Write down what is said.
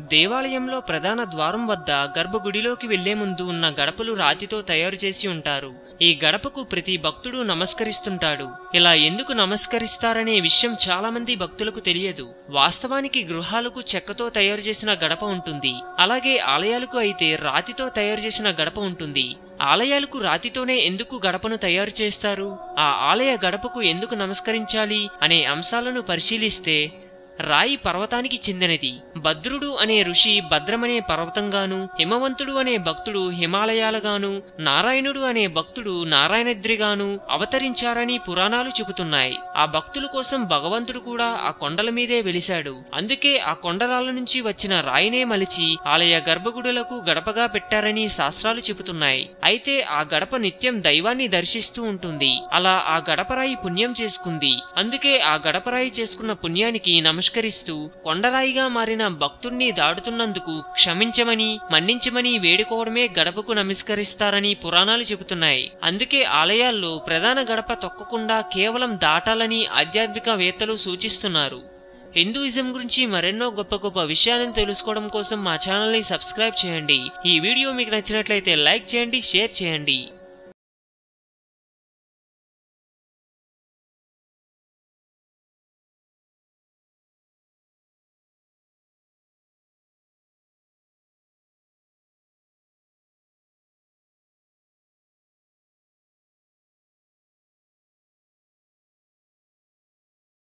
దేవాలయంలో ప్రధాన ద్వారం వద్ద గర్భగుడిలోకి వెళ్లే ముందు ఉన్న గడపలు రాతితో తయారు చేసి ఉంటారు. ఈ గడపకు ప్రతి భక్తుడు నమస్కరిస్తుంటాడు. ఇలా ఎందుకు నమస్కరిస్తారనే విషయం చాలా మంది భక్తులకు తెలియదు. వాస్తవానికి గృహాలకు చెక్కతో తయారు చేసిన గడప ఉంటుంది. అలాగే ఆలయాలకు అయితే రాతితో తయారు చేసిన గడప ఉంటుంది. ఆలయాలకు రాతితోనే ఎందుకు గడపను తయారు చేస్తారు, ఆ ఆలయ గడపకు ఎందుకు నమస్కరించాలి అనే అంశాలను పరిశీలిస్తే, రాయి పర్వతానికి చెందినది. భద్రుడు అనే ఋషి భద్రమనే పర్వతంగాను, హిమవంతుడు అనే భక్తుడు హిమాలయాలుగాను, నారాయణుడు అనే భక్తుడు నారాయణద్రిగాను అవతరించారని పురాణాలు చెబుతున్నాయి. ఆ భక్తుల కోసం భగవంతుడు కూడా ఆ కొండల మీదే వెలిశాడు. అందుకే ఆ కొండరాల నుంచి వచ్చిన రాయినే మలిచి ఆలయ గర్భగుడులకు గడపగా పెట్టారని శాస్త్రాలు చెబుతున్నాయి. అయితే ఆ గడప నిత్యం దైవాన్ని దర్శిస్తూ ఉంటుంది. అలా ఆ గడపరాయి పుణ్యం చేసుకుంది. అందుకే ఆ గడపరాయి చేసుకున్న పుణ్యానికి నమస్కరిస్తూ కొండరాయిగా మారిన భక్తుణ్ణి దాడుతున్నందుకు క్షమించమని, మన్నించమని వేడుకోవడమే గడపకు నమస్కరిస్తారని పురాణాలు చెబుతున్నాయి. అందుకే ఆలయాల్లో ప్రధాన గడప తొక్కకుండా కేవలం దాటాలని ఆధ్యాత్మికవేత్తలు సూచిస్తున్నారు. హిందూయిజం గురించి మరెన్నో గొప్ప గొప్ప విషయాలను తెలుసుకోవడం కోసం మా ఛానల్ని సబ్స్క్రైబ్ చేయండి. ఈ వీడియో మీకు నచ్చినట్లయితే లైక్ చేయండి, షేర్ చేయండి.